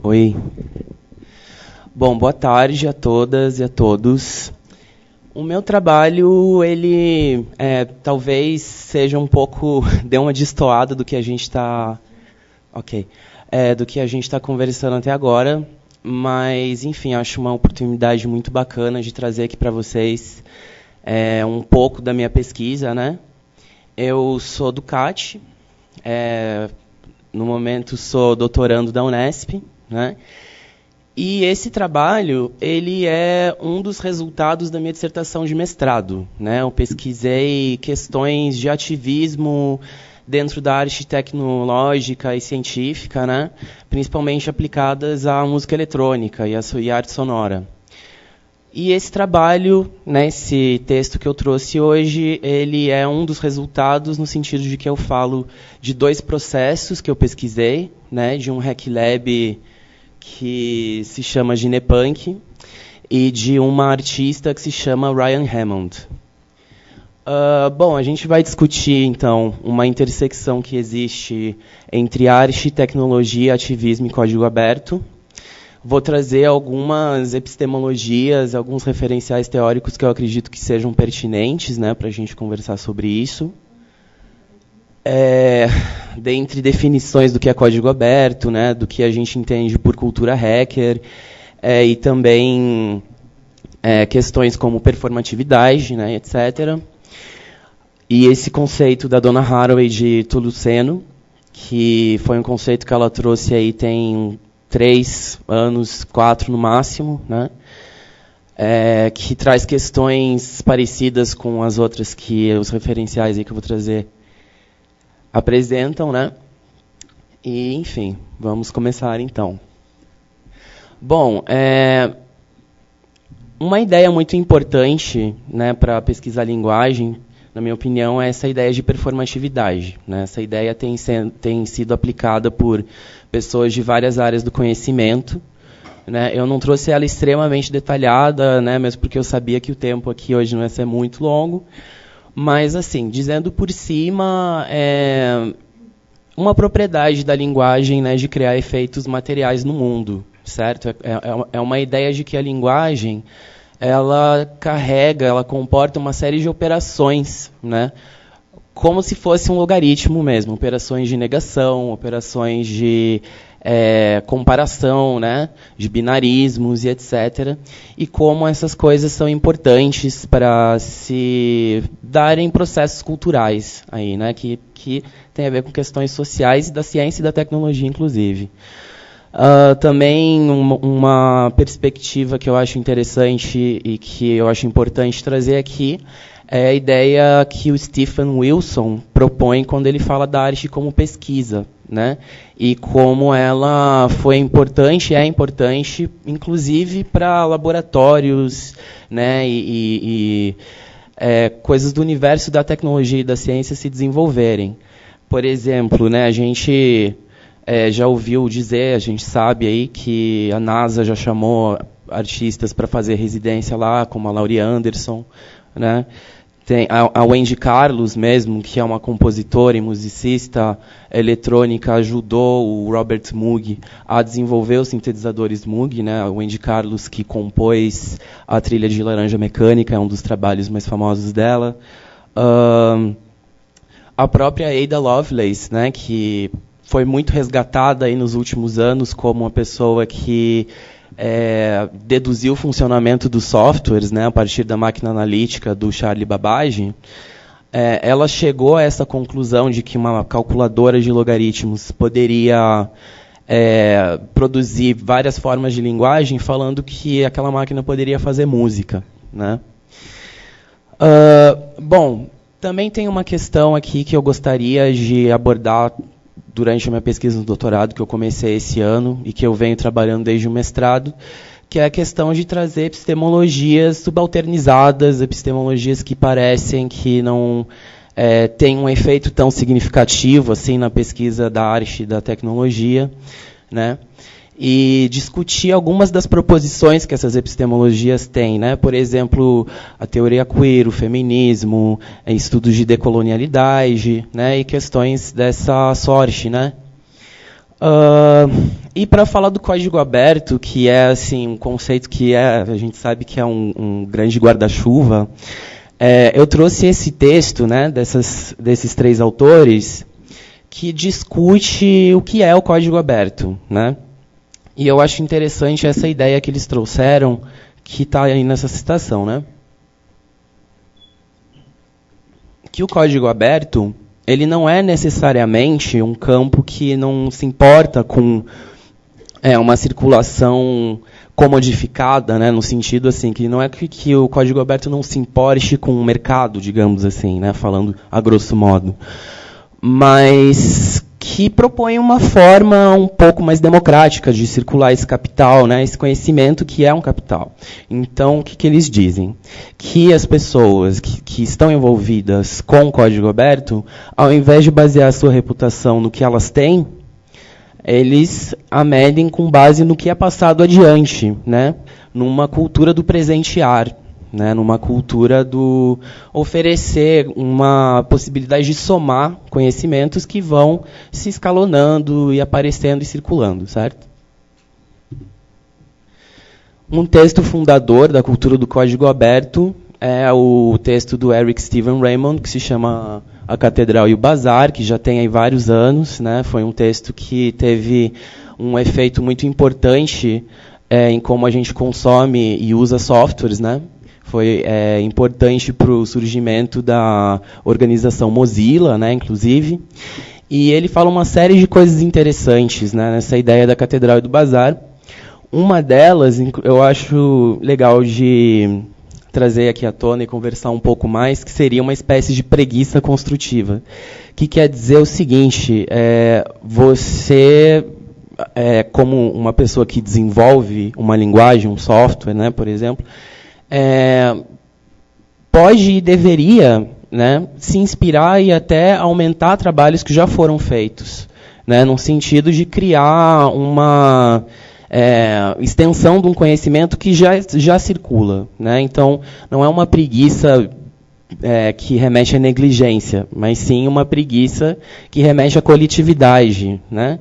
Oi. Bom, boa tarde a todas e a todos. O meu trabalho, ele talvez seja um pouco, dê uma destoada do que a gente está, do que a gente está conversando até agora, mas, enfim, acho uma oportunidade muito bacana de trazer aqui para vocês um pouco da minha pesquisa, né? Eu sou do CAT, no momento sou doutorando da Unesp, né? E esse trabalho, ele é um dos resultados da minha dissertação de mestrado, né? Eu pesquisei questões de ativismo dentro da arte tecnológica e científica, né? Principalmente aplicadas à música eletrônica e à arte sonora. E esse trabalho, né, esse texto que eu trouxe hoje, ele é um dos resultados no sentido de que eu falo de dois processos que eu pesquisei, né, de um hack lab que se chama Ginepunk e de uma artista que se chama Ryan Hammond. Bom, a gente vai discutir, então, uma intersecção que existe entre arte, tecnologia, ativismo e código aberto. Vou trazer algumas epistemologias, alguns referenciais teóricos que eu acredito que sejam pertinentes, né, para a gente conversar sobre isso. Dentre definições do que é código aberto, né, do que a gente entende por cultura hacker, e também questões como performatividade, né, etc. E esse conceito da Donna Haraway de Toluceno, que foi um conceito que ela trouxe aí tem 3 anos, 4 no máximo, né? Que traz questões parecidas com as outras que os referenciais aí que eu vou trazer apresentam, né? E, enfim, vamos começar então. Bom, uma ideia muito importante, né, para pesquisar linguagem, na minha opinião, é essa ideia de performatividade, né? Essa ideia tem sido aplicada por pessoas de várias áreas do conhecimento, né? Eu não trouxe ela extremamente detalhada, né, mesmo porque eu sabia que o tempo aqui hoje não ia ser muito longo, mas, assim, dizendo por cima, uma propriedade da linguagem, né, de criar efeitos materiais no mundo, certo? É uma ideia de que a linguagem ela comporta uma série de operações, né? Como se fosse um logaritmo mesmo, operações de negação, operações de comparação, né? De binarismos e etc. E como essas coisas são importantes para se darem processos culturais, aí, né? Que tem a ver com questões sociais e da ciência e da tecnologia, inclusive. Também uma perspectiva que eu acho interessante e que eu acho importante trazer aqui é a ideia que o Stephen Wilson propõe quando ele fala da arte como pesquisa, né? E como ela foi importante, é importante, inclusive para laboratórios, né? E coisas do universo da tecnologia e da ciência se desenvolverem. Por exemplo, né, a gente já ouviu dizer, a gente sabe aí que a NASA já chamou artistas para fazer residência lá, como a Laurie Anderson, né? Tem a Wendy Carlos mesmo, que é uma compositora e musicista eletrônica, ajudou o Robert Moog a desenvolver os sintetizadores Moog, né? A Wendy Carlos, que compôs a trilha de Laranja Mecânica, é um dos trabalhos mais famosos dela. A própria Ada Lovelace, né, que foi muito resgatada aí nos últimos anos como uma pessoa que deduziu o funcionamento dos softwares, né, a partir da máquina analítica do Charlie Babbage. Ela chegou a essa conclusão de que uma calculadora de logaritmos poderia produzir várias formas de linguagem, falando que aquela máquina poderia fazer música, né? Bom, também tem uma questão aqui que eu gostaria de abordar durante a minha pesquisa no doutorado, que eu comecei esse ano e que eu venho trabalhando desde o mestrado, que é a questão de trazer epistemologias subalternizadas, epistemologias que parecem que não têm um efeito tão significativo assim na pesquisa da arte e da tecnologia, né? E discutir algumas das proposições que essas epistemologias têm, né? Por exemplo, a teoria queer, o feminismo, estudos de decolonialidade, né? E questões dessa sorte, né? E para falar do código aberto, que é assim um conceito que a gente sabe que é um grande guarda-chuva, eu trouxe esse texto, né, desses 3 autores, que discute o que é o código aberto, né? E eu acho interessante essa ideia que eles trouxeram, que está aí nessa citação, né? Que o código aberto, ele não é necessariamente um campo que não se importa com uma circulação comodificada, né, no sentido assim, que não é que o código aberto não se importe com o mercado, digamos assim, né, falando a grosso modo, mas que propõe uma forma um pouco mais democrática de circular esse capital, né, esse conhecimento que é um capital. Então, o que eles dizem? Que as pessoas que estão envolvidas com o código aberto, ao invés de basear a sua reputação no que elas têm, eles a medem com base no que é passado adiante, né, numa cultura do presentear, né, numa cultura do oferecer uma possibilidade de somar conhecimentos que vão se escalonando e aparecendo e circulando, certo? Um texto fundador da cultura do código aberto é o texto do Eric Steven Raymond, que se chama A Catedral e o Bazar, que já tem aí vários anos, né? Foi um texto que teve um efeito muito importante em como a gente consome e usa softwares, né? Foi importante para o surgimento da organização Mozilla, né, inclusive. E ele fala uma série de coisas interessantes, né, nessa ideia da Catedral e do Bazar. Uma delas, eu acho legal de trazer aqui à tona e conversar um pouco mais, que seria uma espécie de preguiça construtiva. Que quer dizer o seguinte, você, como uma pessoa que desenvolve uma linguagem, um software, né, por exemplo, pode e deveria, né, se inspirar e até aumentar trabalhos que já foram feitos, né, no sentido de criar uma extensão de um conhecimento que já circula, né? Então, não é uma preguiça que remete à negligência, mas sim uma preguiça que remete à coletividade, né?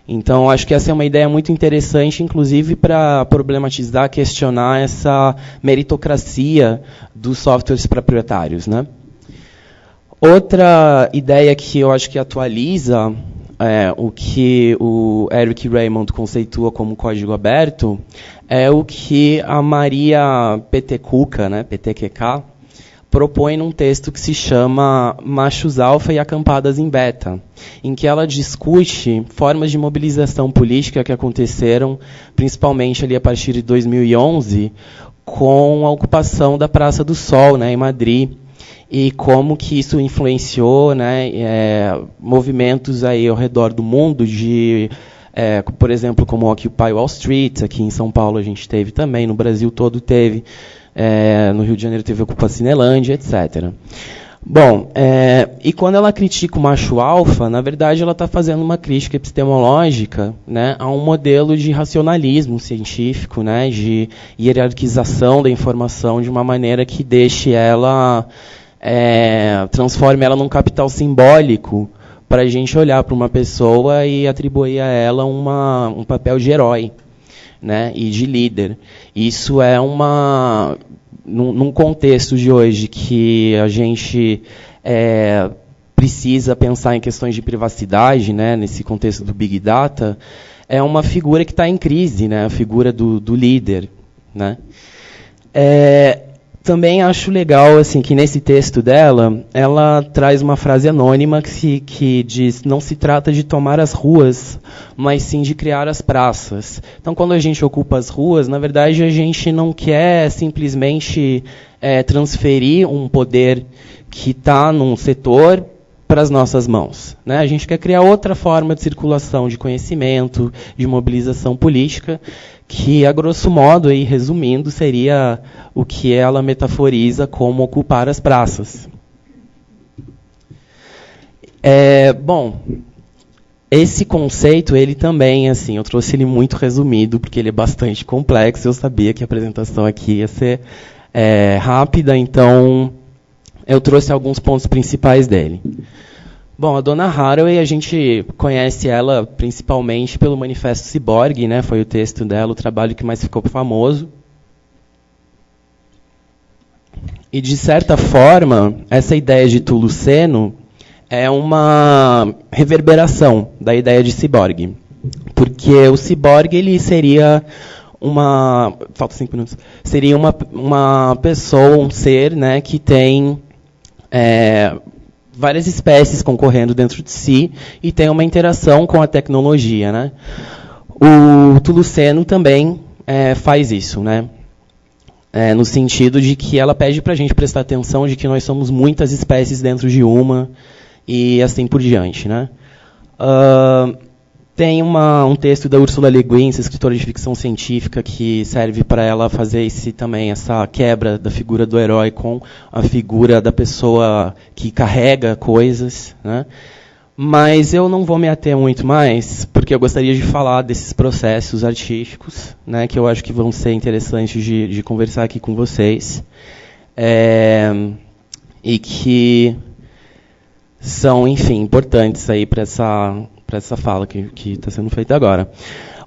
Então, acho que essa é uma ideia muito interessante, inclusive para problematizar, questionar essa meritocracia dos softwares proprietários, né? Outra ideia que eu acho que atualiza o que o Eric Raymond conceitua como código aberto é o que a Maria Petecuca, né, PTQK, propõe num texto que se chama Machos Alfa e Acampadas em Beta, em que ela discute formas de mobilização política que aconteceram, principalmente ali a partir de 2011, com a ocupação da Praça do Sol, né, em Madrid, e como que isso influenciou, né, movimentos aí ao redor do mundo, por exemplo, como o Occupy Wall Street, aqui em São Paulo a gente teve também, no Brasil todo teve, no Rio de Janeiro teve Ocupa Cinelândia, etc. Bom, e quando ela critica o macho alfa, na verdade ela está fazendo uma crítica epistemológica, né, a um modelo de racionalismo científico, né, de hierarquização da informação de uma maneira que deixe ela, transforme ela num capital simbólico para a gente olhar para uma pessoa e atribuir a ela um papel de herói, né, e de líder. Isso é num contexto de hoje que a gente precisa pensar em questões de privacidade, né, nesse contexto do Big Data, é uma figura que está em crise, né, a figura do líder, né. Também acho legal assim, que nesse texto dela, ela traz uma frase anônima que diz: não se trata de tomar as ruas, mas sim de criar as praças. Então, quando a gente ocupa as ruas, na verdade, a gente não quer simplesmente transferir um poder que está num setor para as nossas mãos, né? A gente quer criar outra forma de circulação de conhecimento, de mobilização política, que, a grosso modo, aí, resumindo, seria o que ela metaforiza como ocupar as praças. Bom, esse conceito, ele também, assim, eu trouxe ele muito resumido, porque ele é bastante complexo, eu sabia que a apresentação aqui ia ser rápida, então eu trouxe alguns pontos principais dele. Bom, a Donna Haraway, a gente conhece ela principalmente pelo Manifesto Ciborgue, né? Foi o texto dela, o trabalho que mais ficou famoso. E, de certa forma, essa ideia de Tuluceno é uma reverberação da ideia de ciborgue. Porque o ciborgue ele seria uma... Falta 5 minutos. Seria uma pessoa, um ser, né, que tem várias espécies concorrendo dentro de si e tem uma interação com a tecnologia, né? O Tuluceno também faz isso, né? No sentido de que ela pede para a gente prestar atenção de que nós somos muitas espécies dentro de uma e assim por diante, né? Tem um texto da Ursula Le Guin, essa escritora de ficção científica, que serve para ela fazer essa quebra da figura do herói com a figura da pessoa que carrega coisas, né? Mas eu não vou me ater muito mais, porque eu gostaria de falar desses processos artísticos, né, que eu acho que vão ser interessantes de conversar aqui com vocês, e que são, enfim, importantes aí para essa fala que está sendo feita agora.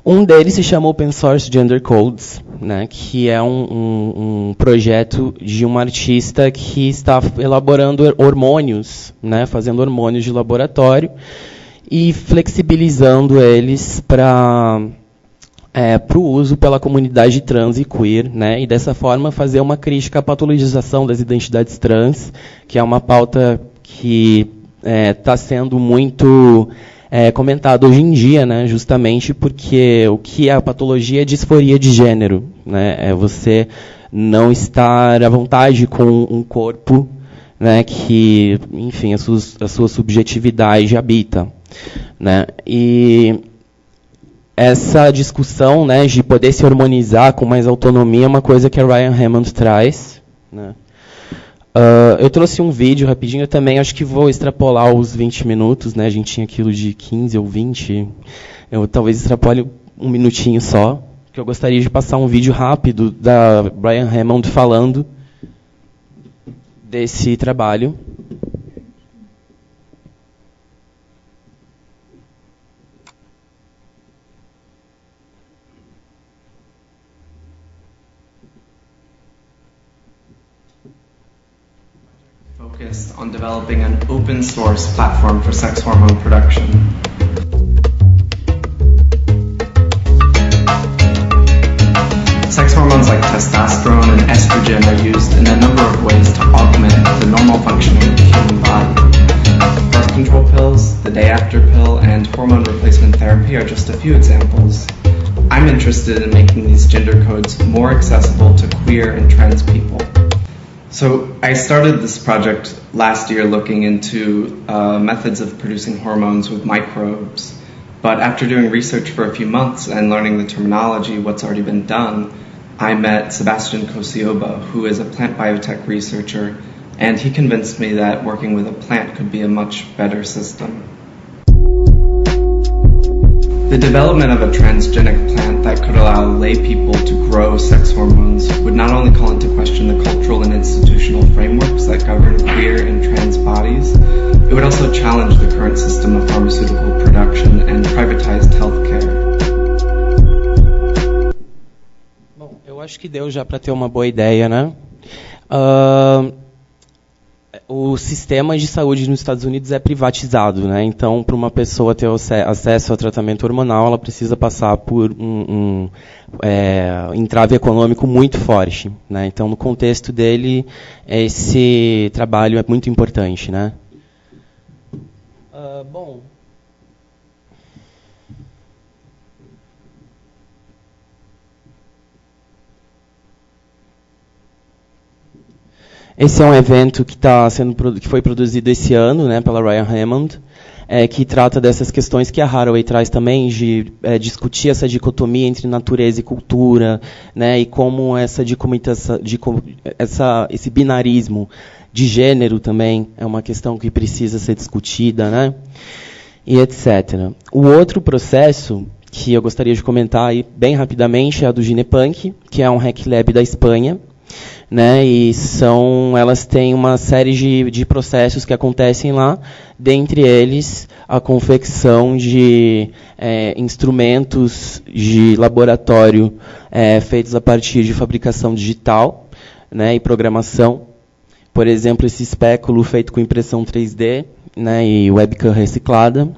Um deles se chama Open Source Gender Codes, né, que é um projeto de uma artista que está elaborando hormônios, né, fazendo hormônios de laboratório e flexibilizando eles para o uso pela comunidade trans e queer, né, e dessa forma fazer uma crítica à patologização das identidades trans, que é uma pauta que está sendo muito comentado hoje em dia, né, justamente porque o que é a patologia é disforia de gênero, né, é você não estar à vontade com um corpo, né, que, enfim, a sua subjetividade habita, né, e essa discussão, né, de poder se hormonizar com mais autonomia é uma coisa que a Ryan Hammond traz, né. Eu trouxe um vídeo rapidinho, eu também acho que vou extrapolar os 20 minutos, né? A gente tinha aquilo de 15 ou 20. Eu talvez extrapole um minutinho só, que eu gostaria de passar um vídeo rápido da Ryan Hammond falando desse trabalho. Focused on developing an open source platform for sex hormone production. Sex hormones like testosterone and estrogen are used in a number of ways to augment the normal functioning of the human body. Birth control pills, the day after pill, and hormone replacement therapy are just a few examples. I'm interested in making these gender codes more accessible to queer and trans people. So I started this project last year looking into methods of producing hormones with microbes. But after doing research for a few months and learning the terminology, what's already been done, I met Sebastian Kosioba, who is a plant biotech researcher, and he convinced me that working with a plant could be a much better system. The development of a transgenic plant that could allow lay people to grow sex hormones would not only call into question the cultural and institutional frameworks that govern queer and trans bodies, it would also challenge the current system of pharmaceutical production and privatized healthcare. Bom, eu acho que deu já para ter uma boa ideia, né? O sistema de saúde nos Estados Unidos é privatizado, né? Então, para uma pessoa ter acesso ao tratamento hormonal, ela precisa passar por um entrave econômico muito forte, né? Então, no contexto dele, esse trabalho é muito importante, né? Bom. Esse é um evento que foi produzido esse ano, né, pela Ryan Hammond, que trata dessas questões que a Haraway traz também, de discutir essa dicotomia entre natureza e cultura, né, e como esse binarismo de gênero também é uma questão que precisa ser discutida, né, e etc. O outro processo que eu gostaria de comentar aí, bem rapidamente é a do Ginepunk, que é um hack lab da Espanha, né? E elas têm uma série de processos que acontecem lá, dentre eles a confecção de instrumentos de laboratório feitos a partir de fabricação digital, né, e programação. Por exemplo, esse espéculo feito com impressão 3D, né, e webcam reciclada.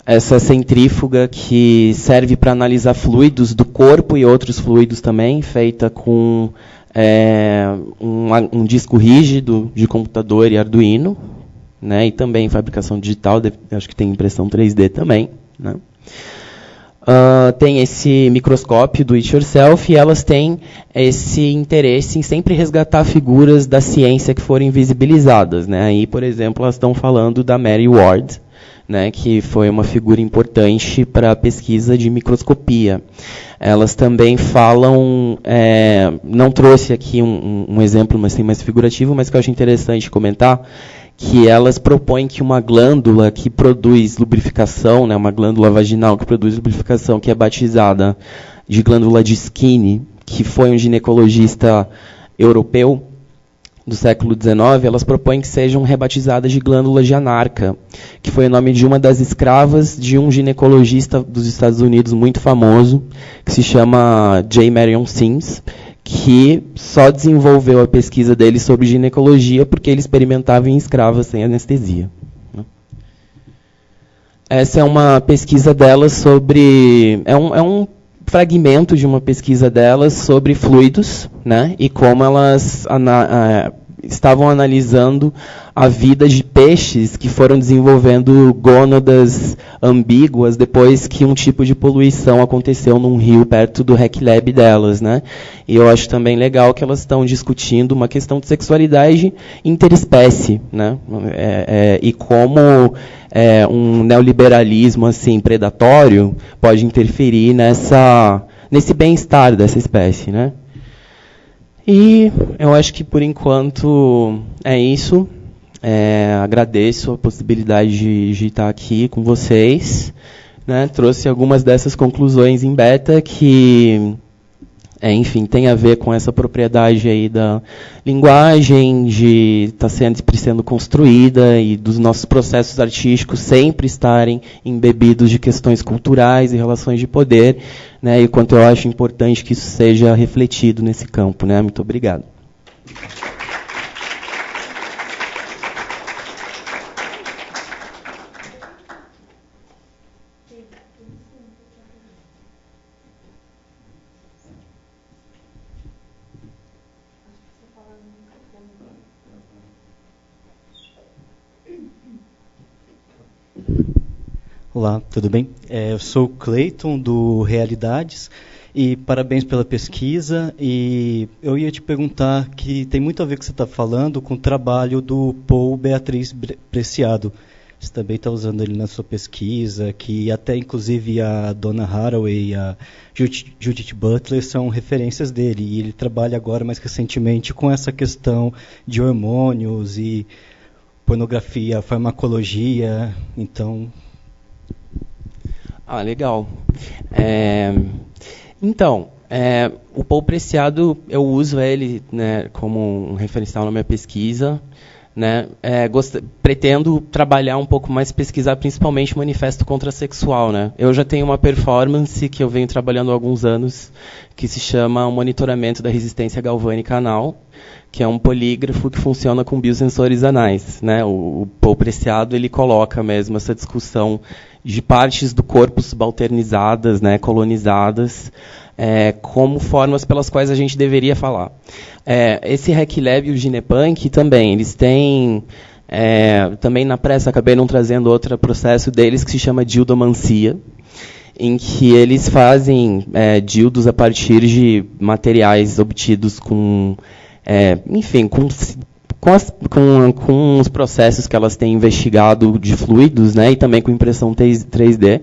Essa centrífuga que serve para analisar fluidos do corpo e outros fluidos também, feita com um disco rígido de computador e Arduino, né, e também fabricação digital, acho que tem impressão 3D também, né. Tem esse microscópio do It Yourself, e elas têm esse interesse em sempre resgatar figuras da ciência que foram invisibilizadas, né. Aí, por exemplo, elas estão falando da Mary Ward, né, que foi uma figura importante para a pesquisa de microscopia. Elas também falam, não trouxe aqui um exemplo assim, mais figurativo, mas que eu acho interessante comentar, que elas propõem que uma glândula que produz lubrificação, né, uma glândula vaginal que produz lubrificação, que é batizada de glândula de Skinny, que foi um ginecologista europeu do século XIX, elas propõem que sejam rebatizadas de glândula de Anarca, que foi o nome de uma das escravas de um ginecologista dos Estados Unidos muito famoso, que se chama J. Marion Sims, que só desenvolveu a pesquisa dele sobre ginecologia porque ele experimentava em escravas sem anestesia. Essa é uma pesquisa delas sobre... É um fragmento de uma pesquisa delas sobre fluidos, né, e como elas estavam analisando a vida de peixes que foram desenvolvendo gônadas ambíguas depois que um tipo de poluição aconteceu num rio perto do Rec Lab delas, né? E eu acho também legal que elas estão discutindo uma questão de sexualidade interespécie, né? E como um neoliberalismo assim predatório pode interferir nesse bem-estar dessa espécie, né? E eu acho que, por enquanto, é isso. Agradeço a possibilidade de estar aqui com vocês, né? Trouxe algumas dessas conclusões em beta que, enfim, tem a ver com essa propriedade aí da linguagem, de estar sempre sendo construída e dos nossos processos artísticos sempre estarem embebidos de questões culturais e relações de poder, né? E o quanto eu acho importante que isso seja refletido nesse campo, né? Muito obrigado. Olá, tudo bem? Eu sou o Clayton, do Realidades, e parabéns pela pesquisa. E eu ia te perguntar que tem muito a ver com o que você está falando com o trabalho do Paul Beatriz Preciado. Você também está usando ele na sua pesquisa, que até inclusive a Donna Haraway e a Judith Butler são referências dele. E ele trabalha agora, mais recentemente, com essa questão de hormônios e pornografia, farmacologia. Então... legal. Então, o Paul Preciado, eu uso ele, né, como um referencial na minha pesquisa, né? Pretendo trabalhar um pouco mais, pesquisar principalmente manifesto contrasexual, né? Eu já tenho uma performance que eu venho trabalhando há alguns anos, que se chama o monitoramento da resistência galvânica anal, que é um polígrafo que funciona com biosensores anais, né? O Paul Preciado, ele coloca mesmo essa discussão de partes do corpo subalternizadas, né, colonizadas, como formas pelas quais a gente deveria falar. Esse Rec Lab e o Ginepunk também, eles têm, também na pressa acabei não trazendo outro processo deles que se chama dildomancia, em que eles fazem dildos a partir de materiais obtidos com, enfim, com os processos que elas têm investigado de fluidos, né, e também com impressão 3D,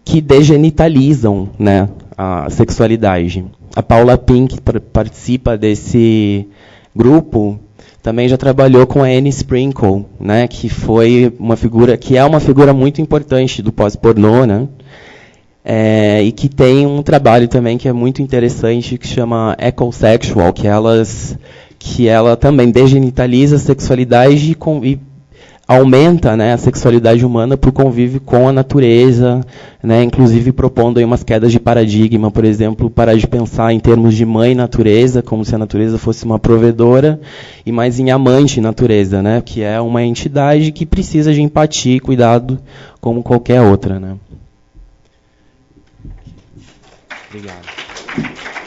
que degenitalizam, né, a sexualidade. A Paula Pink participa desse grupo, também já trabalhou com a Annie Sprinkle, né, que foi uma figura, que é uma figura muito importante do pós-pornô, né, e que tem um trabalho também que é muito interessante, que chama Ecosexual, que ela também degenitaliza a sexualidade e aumenta, né, a sexualidade humana por convívio com a natureza, né, inclusive propondo aí umas quedas de paradigma, por exemplo, parar de pensar em termos de mãe natureza, como se a natureza fosse uma provedora, e mais em amante natureza, né, que é uma entidade que precisa de empatia e cuidado como qualquer outra, né. Obrigado.